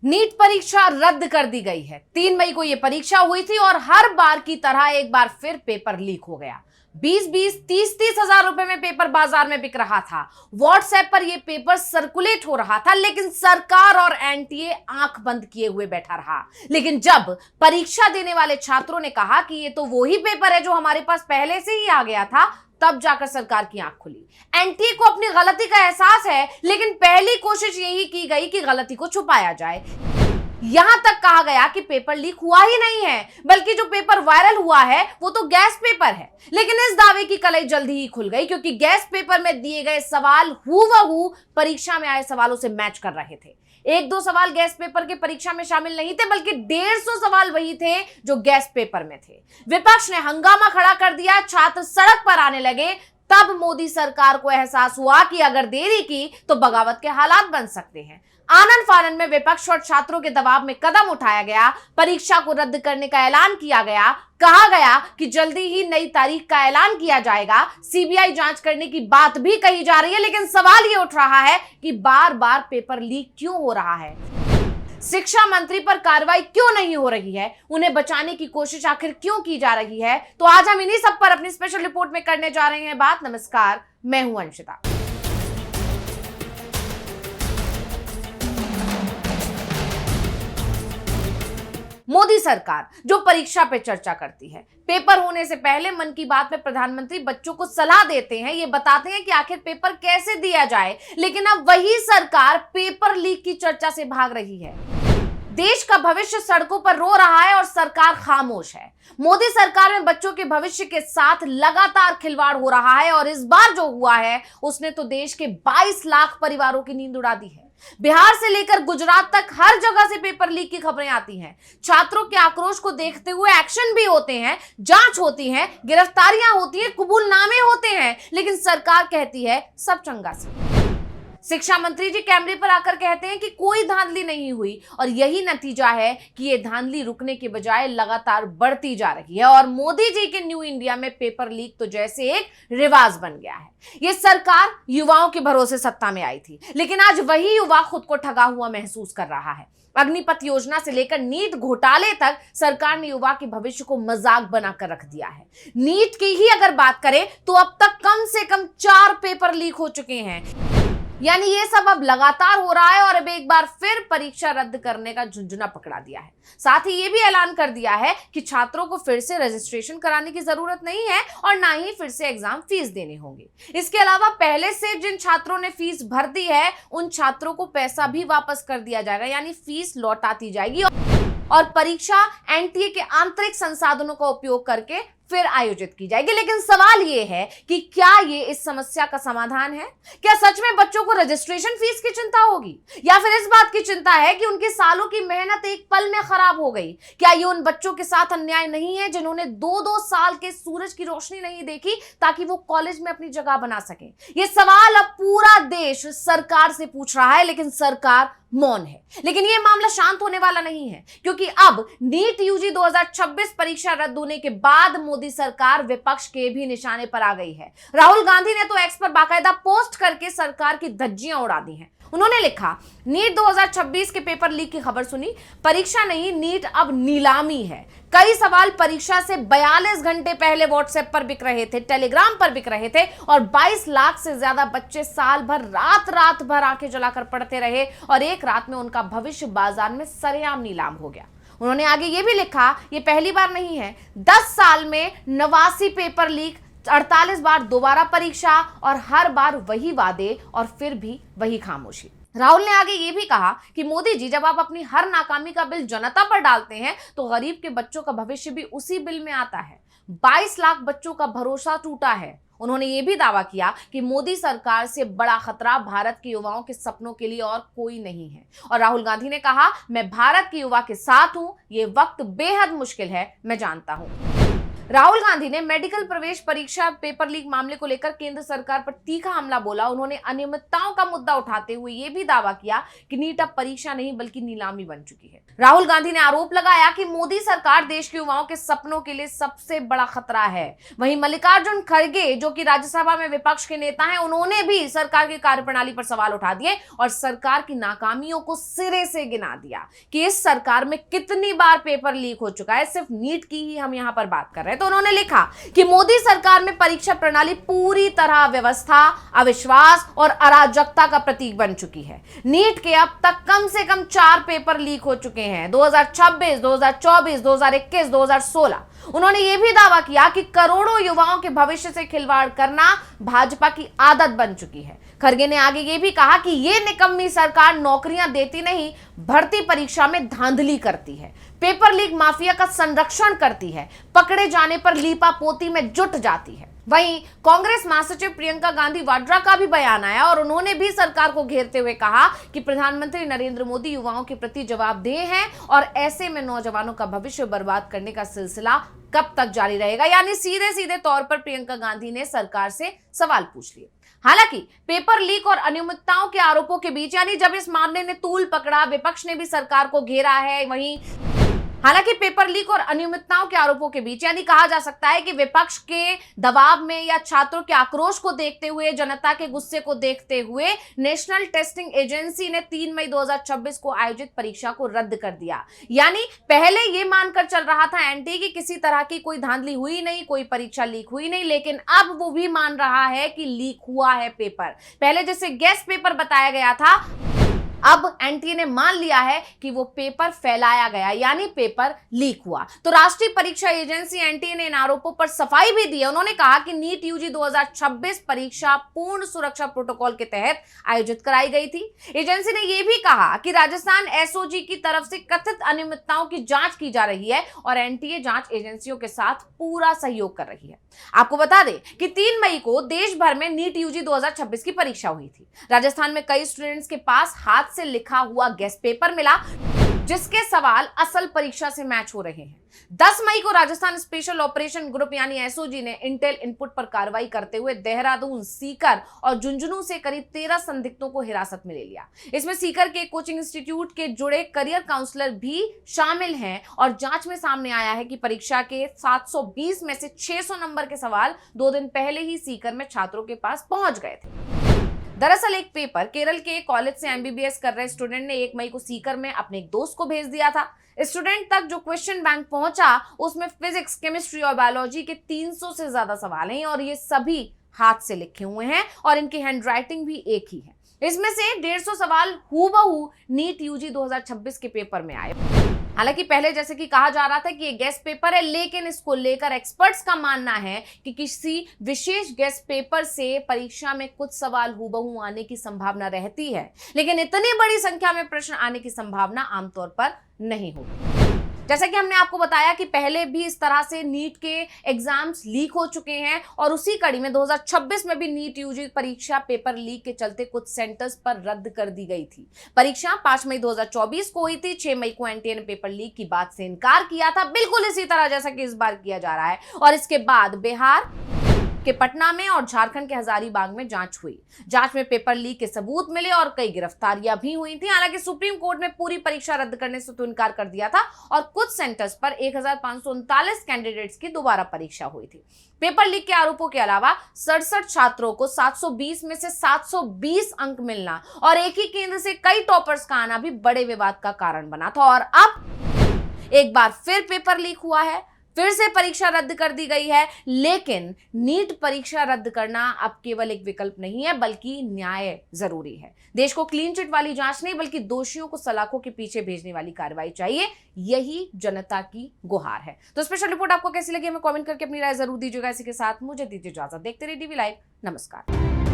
NEET परीक्षा रद्द कर दी गई है। 3 मई को यह परीक्षा हुई थी और हर बार की तरह एक बार फिर पेपर लीक हो गया। 20-20, 30-30 हजार रुपए में पेपर बाजार में बिक रहा था। व्हाट्सएप पर यह पेपर सर्कुलेट हो रहा था, लेकिन सरकार और एनटीए आंख बंद किए हुए बैठा रहा। लेकिन जब परीक्षा देने वाले छात्रों ने कहा कि ये तो वही पेपर है जो हमारे पास पहले से ही आ गया था, तब जाकर सरकार की आंख खुली। एनटीए को अपनी गलती का एहसास है, लेकिन पहली कोशिश यही की गई कि गलती को छुपाया जाए। यहां तक कहा गया कि पेपर लीक हुआ ही नहीं है, बल्कि जो पेपर वायरल हुआ है वो तो गैस पेपर है। लेकिन इस दावे की कलई जल्दी ही खुल गई, क्योंकि गैस पेपर में दिए गए सवाल हूबहू परीक्षा में आए सवालों से मैच कर रहे थे। 1-2 सवाल गैस पेपर के परीक्षा में शामिल नहीं थे, बल्कि 150 सवाल वही थे जो गैस पेपर में थे। विपक्ष ने हंगामा खड़ा कर दिया, छात्र सड़क पर आने लगे। तब मोदी सरकार को एहसास हुआ कि अगर देरी की तो बगावत के हालात बन सकते हैं। आनन फानन में विपक्ष और छात्रों के दबाव में कदम उठाया गया, परीक्षा को रद्द करने का ऐलान किया गया। कहा गया कि जल्दी ही नई तारीख का ऐलान किया जाएगा। सीबीआई जांच करने की बात भी कही जा रही है, लेकिन सवाल ये उठ रहा है कि बार बार पेपर लीक क्यों हो रहा है? शिक्षा मंत्री पर कार्रवाई क्यों नहीं हो रही है? उन्हें बचाने की कोशिश आखिर क्यों की जा रही है? तो आज हम इन्हीं सब पर अपनी स्पेशल रिपोर्ट में करने जा रहे हैं बात। नमस्कार, मैं हूं अंशिता। मोदी सरकार जो परीक्षा पे चर्चा करती है, पेपर होने से पहले मन की बात में प्रधानमंत्री बच्चों को सलाह देते हैं, ये बताते हैं कि आखिर पेपर कैसे दिया जाए। लेकिन अब वही सरकार पेपर लीक की चर्चा से भाग रही है। देश का भविष्य सड़कों पर रो रहा है और सरकार खामोश है। मोदी सरकार में बच्चों के भविष्य के साथ लगातार खिलवाड़ हो रहा है और इस बार जो हुआ है उसने तो देश के 22 लाख परिवारों की नींद उड़ा दी है। बिहार से लेकर गुजरात तक हर जगह से पेपर लीक की खबरें आती हैं। छात्रों के आक्रोश को देखते हुए एक्शन भी होते हैं, जांच होती है, गिरफ्तारियां होती हैं, कबूलनामे होते हैं, लेकिन सरकार कहती है सब चंगा से। शिक्षा मंत्री जी कैमरे पर आकर कहते हैं कि कोई धांधली नहीं हुई, और यही नतीजा है कि ये धांधली रुकने के बजाय लगातार बढ़ती जा रही है। और मोदी जी के न्यू इंडिया में पेपर लीक तो जैसे एक रिवाज बन गया है। ये सरकार युवाओं के भरोसे सत्ता में आई थी, लेकिन आज वही युवा खुद को ठगा हुआ महसूस कर रहा है। अग्निपथ योजना से लेकर नीट घोटाले तक सरकार ने युवा के भविष्य को मजाक बनाकर रख दिया है। नीट की ही अगर बात करें तो अब तक कम से कम 4 पेपर लीक हो चुके हैं। यानी ये सब अब लगातार हो रहा है और अब एक बार फिर परीक्षा रद्द करने का झुंझुना पकड़ा दिया है। साथ ही ये भी ऐलान कर दिया है कि छात्रों को फिर से रजिस्ट्रेशन कराने की जरूरत नहीं है और ना ही फिर से एग्जाम फीस देने होंगे। इसके अलावा पहले से जिन छात्रों ने फीस भर दी है उन छात्रों को पैसा भी वापस कर दिया जाएगा, यानी फीस लौटाती जाएगी और परीक्षा एनटीए के आंतरिक संसाधनों का उपयोग करके फिर आयोजित की जाएगी। लेकिन सवाल यह है कि क्या ये इस समस्या का समाधान है? क्या सच में बच्चों को रजिस्ट्रेशन फीस की चिंता होगी, या फिर इस बात की चिंता है कि उनकी सालों की मेहनत एक पल में खराब हो गई? क्या ये उन बच्चों के साथ अन्याय नहीं है जिन्होंने 2-2 साल के सूरज की रोशनी नहीं देखी ताकि वो कॉलेज में अपनी जगह बना सके? ये सवाल अब पूरा देश सरकार से पूछ रहा है, लेकिन सरकार मौन है। लेकिन यह मामला शांत होने वाला नहीं है, क्योंकि अब नीट यूजी 2026 परीक्षा रद्द होने के बाद मोदी सरकार विपक्ष के भी निशाने पर आ गई है। राहुल गांधी ने तो एक्स पर बाकायदा पोस्ट करके सरकार की धज्जियां उड़ा दी हैं। उन्होंने लिखा, नीट 2026 के पेपर लीक की खबर सुनी, परीक्षा नहीं नीट अब नीलामी है। कई सवाल परीक्षा से 42 घंटे पहले व्हाट्सएप पर बिक रहे थे, टेलीग्राम पर बिक रहे थे और 22 लाख से ज्यादा बच्चे साल भर रात भर आंखें जलाकर पढ़ते रहे और एक रात में उनका भविष्य बाजार में सरेआम नीलाम हो गया। उन्होंने आगे ये भी लिखा, ये पहली बार नहीं है, 10 साल में 89 पेपर लीक, 48 बार दोबारा परीक्षा और हर बार वही वादे और फिर भी वही खामोशी। राहुल ने आगे ये भी कहा कि मोदी जी, जब आप अपनी हर नाकामी का बिल जनता पर डालते हैं तो गरीब के बच्चों का भविष्य भी उसी बिल में आता है। 22 लाख बच्चों का भरोसा टूटा है। उन्होंने ये भी दावा किया कि मोदी सरकार से बड़ा खतरा भारत के युवाओं के सपनों के लिए और कोई नहीं है। और राहुल गांधी ने कहा, मैं भारत के युवा के साथ हूं, ये वक्त बेहद मुश्किल है, मैं जानता हूं। राहुल गांधी ने मेडिकल प्रवेश परीक्षा पेपर लीक मामले को लेकर केंद्र सरकार पर तीखा हमला बोला। उन्होंने अनियमितताओं का मुद्दा उठाते हुए यह भी दावा किया कि नीट अब परीक्षा नहीं बल्कि नीलामी बन चुकी है। राहुल गांधी ने आरोप लगाया कि मोदी सरकार देश के युवाओं के सपनों के लिए सबसे बड़ा खतरा है। वहीं मल्लिकार्जुन खड़गे, जो कि राज्यसभा में विपक्ष के नेता हैं, उन्होंने भी सरकार की कार्यप्रणाली पर सवाल उठा दिए और सरकार की नाकामियों को सिरे से गिना दिया कि इस सरकार में कितनी बार पेपर लीक हो चुका है। सिर्फ नीट की ही हम यहां पर बात कर रहे हैं। तो उन्होंने लिखा कि मोदी सरकार में परीक्षा प्रणाली पूरी तरह अव्यवस्था, अविश्वास और अराजकता का प्रतीक बन चुकी है। नीट के अब तक कम से कम 4 पेपर लीक हो चुके हैं, 2026, 2024, 2021, 2016। उन्होंने यह भी दावा किया कि करोड़ों युवाओं के भविष्य से खिलवाड़ करना भाजपा की आदत बन चुकी है। खड़गे ने आगे यह भी कहा कि यह निकम्मी सरकार नौकरियां देती नहीं, भर्ती परीक्षा में धांधली करती है, पेपर लीक माफिया का संरक्षण करती है, पकड़े जाने पर लीपापोती में जुट जाती है। वहीं कांग्रेस महासचिव प्रियंका गांधी वाड्रा का भी बयान आया और उन्होंने भी सरकार को घेरते हुए कहा कि प्रधानमंत्री नरेंद्र मोदी युवाओं के प्रति जवाबदेह हैं और ऐसे में नौजवानों का भविष्य बर्बाद करने का सिलसिला कब तक जारी रहेगा। यानी सीधे सीधे तौर पर प्रियंका गांधी ने सरकार से सवाल पूछ लिए। हालांकि पेपर लीक और अनियमितताओं के आरोपों के बीच, यानी जब इस मामले ने तूल पकड़ा, विपक्ष ने भी सरकार को घेरा है। वहीं हालांकि पेपर लीक और अनियमितताओं के आरोपों के बीच, यानी कहा जा सकता है कि विपक्ष के दबाव में या छात्रों के आक्रोश को देखते हुए, जनता के गुस्से को देखते हुए, नेशनल टेस्टिंग एजेंसी ने 3 मई 2026 को आयोजित परीक्षा को रद्द कर दिया। यानी पहले यह मानकर चल रहा था एनटीए की किसी तरह की कोई धांधली हुई नहीं, कोई परीक्षा लीक हुई नहीं, लेकिन अब वो भी मान रहा है कि लीक हुआ है पेपर। पहले जैसे गेस्ट पेपर बताया गया था, अब एनटीए ने मान लिया है कि वो पेपर फैलाया गया, यानी पेपर लीक हुआ। तो राष्ट्रीय परीक्षा एजेंसी एनटीए ने इन आरोपों पर सफाई भी दी है। उन्होंने कहा कि नीट यूजी 2026 परीक्षा पूर्ण सुरक्षा प्रोटोकॉल के तहत आयोजित कराई गई थी। एजेंसी ने यह भी कहा कि राजस्थान एसओजी की तरफ से कथित अनियमितताओं की जांच की जा रही है और एनटीए जांच एजेंसियों के साथ पूरा सहयोग कर रही है। आपको बता दें कि 3 मई को देश भर में नीट यूजी 2026 की परीक्षा हुई थी। राजस्थान में कई स्टूडेंट्स के पास हाथ से लिखा हुआ गेस्ट पेपर मिला, जिसके सवाल असल परीक्षा से मैच हो रहे हैं। 10 मई को राजस्थान स्पेशल ऑपरेशन ग्रुप यानी एसओजी ने इंटेल इनपुट पर कार्रवाई करते हुए देहरादून, सीकर और झुंझुनू से करीब 13 संदिग्धों को हिरासत में ले लिया। इसमें सीकर के कोचिंग इंस्टीट्यूट के जुड़े करियर काउंसलर भी शामिल हैं और जांच में सामने आया है कि परीक्षा के 720 में से 600 नंबर के सवाल 2 दिन पहले ही सीकर में छात्रों के पास पहुंच गए थे। दरअसल एक पेपर केरल के कॉलेज से एमबीबीएस कर रहे स्टूडेंट ने 1 मई को सीकर में अपने एक दोस्त को भेज दिया था। स्टूडेंट तक जो क्वेश्चन बैंक पहुंचा, उसमें फिजिक्स, केमिस्ट्री और बायोलॉजी के 300 से ज्यादा सवाल हैं और ये सभी हाथ से लिखे हुए हैं और इनकी हैंडराइटिंग भी एक ही है। इसमें से 150 सवाल हूबहू नीट यूजी 2026 के पेपर में आए। हालांकि पहले जैसे कि कहा जा रहा था कि ये गेस्ट पेपर है, लेकिन इसको लेकर एक्सपर्ट्स का मानना है कि किसी विशेष गेस्ट पेपर से परीक्षा में कुछ सवाल हूबहू आने की संभावना रहती है, लेकिन इतनी बड़ी संख्या में प्रश्न आने की संभावना आमतौर पर नहीं होती। जैसा कि हमने आपको बताया कि पहले भी इस तरह से नीट के एग्जाम्स लीक हो चुके हैं और उसी कड़ी में 2026 में भी नीट यूजी परीक्षा पेपर लीक के चलते कुछ सेंटर्स पर रद्द कर दी गई थी। परीक्षा 5 मई 2024 को हुई थी। 6 मई को एनटीए ने पेपर लीक की बात से इनकार किया था, बिल्कुल इसी तरह जैसा कि इस बार किया जा रहा है। और इसके बाद बिहार के पटना में और झारखंड के हजारीबाग में जांच हुई। जांच में पेपर लीक के सबूत मिले और कई गिरफ्तारियां भी हुई थी। हालांकि सुप्रीम कोर्ट ने पूरी परीक्षा रद्द करने से तो इनकार कर दिया था और कुछ सेंटर्स पर 1539 कैंडिडेट्स की दोबारा परीक्षा हुई थी। पेपर लीक के आरोपों के अलावा 67 छात्रों को 720 में से 720 अंक मिलना और एक ही केंद्र से कई टॉपर्स का आना भी बड़े विवाद का कारण बना था। और अब एक बार फिर पेपर लीक हुआ है, फिर से परीक्षा रद्द कर दी गई है। लेकिन नीट परीक्षा रद्द करना अब केवल एक विकल्प नहीं है, बल्कि न्याय जरूरी है। देश को क्लीन चिट वाली जांच नहीं, बल्कि दोषियों को सलाखों के पीछे भेजने वाली कार्रवाई चाहिए। यही जनता की गुहार है। तो स्पेशल रिपोर्ट आपको कैसी लगी हमें कमेंट करके अपनी राय जरूर दीजिएगा। इसी के साथ मुझे दीजिए इजाजत। देखते रहिए DV लाइव। नमस्कार।